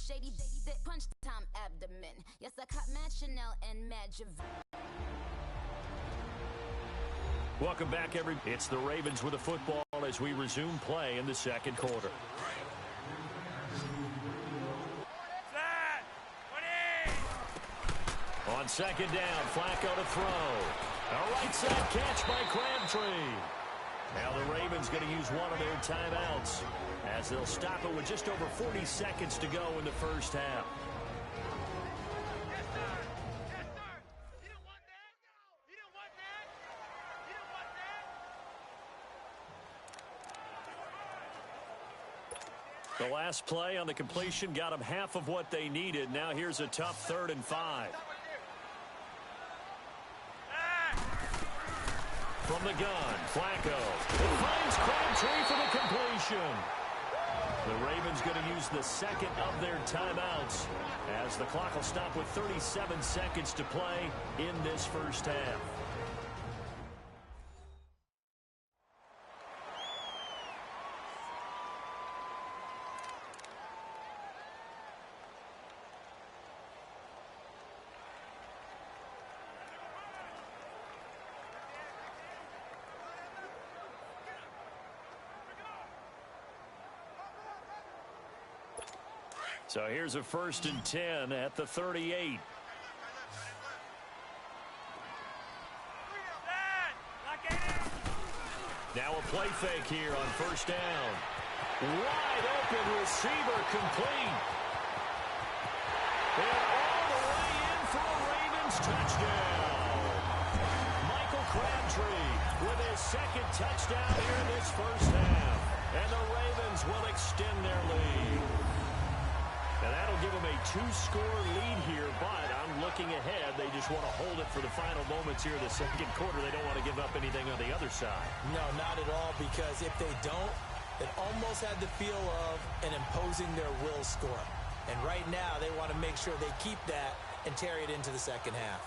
shady that punch time abdomen. Yes, I caught Mad Chanel and Mad Javelle. Welcome back, It's the Ravens with the football as we resume play in the second quarter. On second down, Flacco to throw. A right side catch by Crabtree. Now the Ravens going to use one of their timeouts as they'll stop it with just over 40 seconds to go in the first half. The last play on the completion got them half of what they needed. Now here's a tough 3rd and 5. From the gun, Flacco. It finds Crabtree for the completion. The Ravens going to use the second of their timeouts as the clock will stop with 37 seconds to play in this first half. So here's a 1st and 10 at the 38. Now a play fake here on 1st down. Wide open receiver complete. And all the way in for a Ravens touchdown. Michael Crabtree with his 2nd touchdown here in this first half. And the Ravens will extend their lead. And that'll give them a 2-score lead here, but I'm looking ahead. They just want to hold it for the final moments here in the second quarter. They don't want to give up anything on the other side. No, not at all, because if they don't, it almost had the feel of an imposing their will score. And right now, they want to make sure they keep that and carry it into the second half.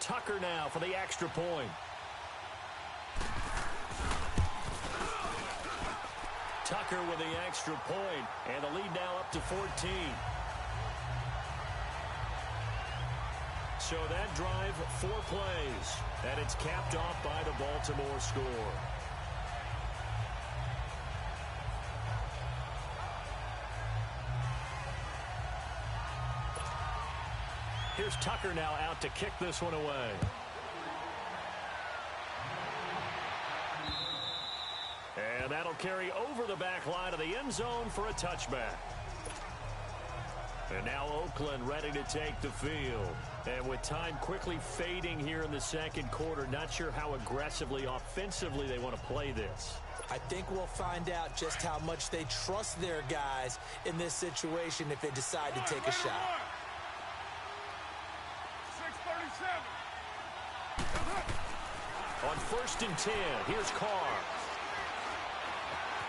Tucker now for the extra point. Tucker with the extra point, and the lead now up to 14. So that drive, 4 plays, and it's capped off by the Baltimore score. Here's Tucker now out to kick this one away. And that'll carry over the back line of the end zone for a touchback. And now Oakland ready to take the field. And with time quickly fading here in the second quarter, not sure how aggressively, offensively they want to play this. I think we'll find out just how much they trust their guys in this situation if they decide to take a shot. On 1st and 10, here's Carr.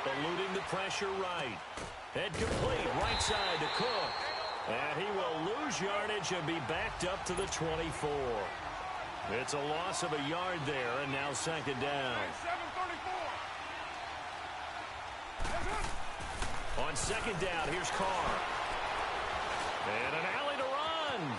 Eluding the pressure right. And complete right side to Cook. And he will lose yardage and be backed up to the 24. It's a loss of a yard there, and now 2nd down. On 2nd down, here's Carr. And an alley to run.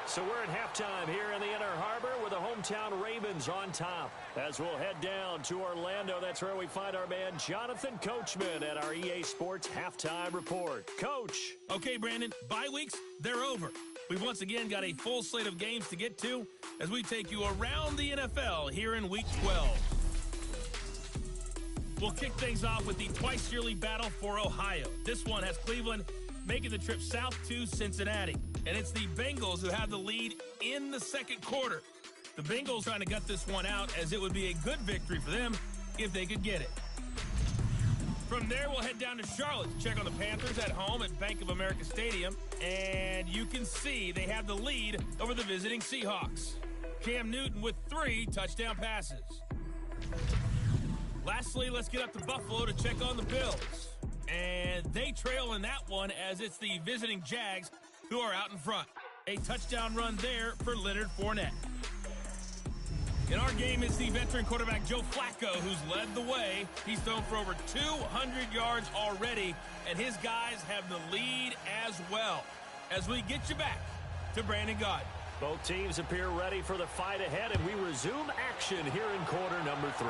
So we're at halftime here in the Inner Harbor with the hometown Ravens on top. As we'll head down to Orlando, that's where we find our man Jonathan Coachman at our EA Sports Halftime Report. Coach. Okay, Brandon, bye weeks, they're over. We've once again got a full slate of games to get to as we take you around the NFL here in Week 12. We'll kick things off with the twice-yearly battle for Ohio. This one has Cleveland making the trip south to Cincinnati. And it's the Bengals who have the lead in the second quarter. The Bengals trying to gut this one out as it would be a good victory for them if they could get it. From there, we'll head down to Charlotte to check on the Panthers at home at Bank of America Stadium. And you can see they have the lead over the visiting Seahawks. Cam Newton with 3 touchdown passes. Lastly, let's get up to Buffalo to check on the Bills. And they trail in that one as it's the visiting Jags who are out in front. A touchdown run there for Leonard Fournette. In our game, it's the veteran quarterback Joe Flacco who's led the way. He's thrown for over 200 yards already, and his guys have the lead as well. As we get you back to Brandon Gaudin. Both teams appear ready for the fight ahead, and we resume action here in quarter number 3.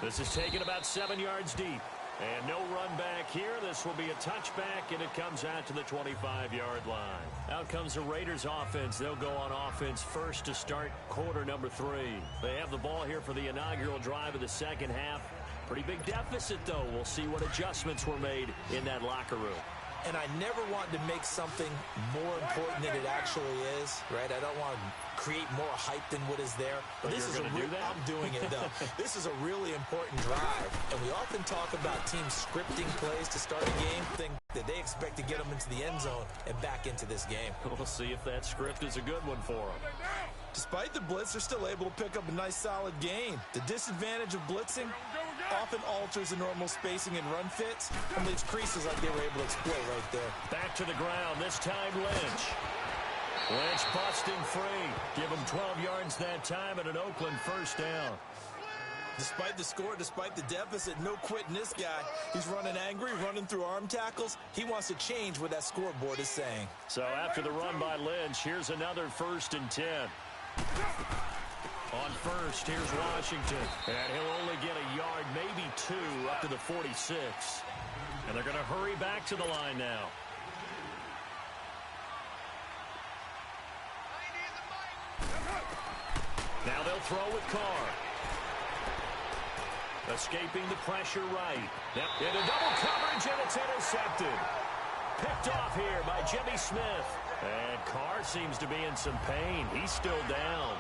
This is taken about 7 yards deep. And no run back here. This will be a touchback, and it comes out to the 25-yard line. Out comes the Raiders offense. They'll go on offense first to start quarter number 3. They have the ball here for the inaugural drive of the second half. Pretty big deficit, though. We'll see what adjustments were made in that locker room. And I never want to make something more important than it actually is, right? I don't want to create more hype than what is there. But this is I'm doing it, though. This is a really important drive. And we often talk about teams scripting plays to start a game, think that they expect to get them into the end zone and back into this game. We'll see if that script is a good one for them. Despite the blitz, they're still able to pick up a nice, solid gain. The disadvantage of blitzing often alters the normal spacing and run fits and leaves creases like they were able to exploit right there. Back to the ground, this time Lynch. Lynch busting free. Give him 12 yards that time and an Oakland first down. Despite the score, despite the deficit, no quitting this guy. He's running angry, running through arm tackles. He wants to change what that scoreboard is saying. So after the run by Lynch, here's another 1st and 10. On first, here's Washington. And he'll only get a yard, maybe 2, up to the 46. And they're going to hurry back to the line now. Now they'll throw with Carr. Escaping the pressure right. Yep. Into double coverage, and it's intercepted. Picked off here by Jimmy Smith. And Carr seems to be in some pain. He's still down.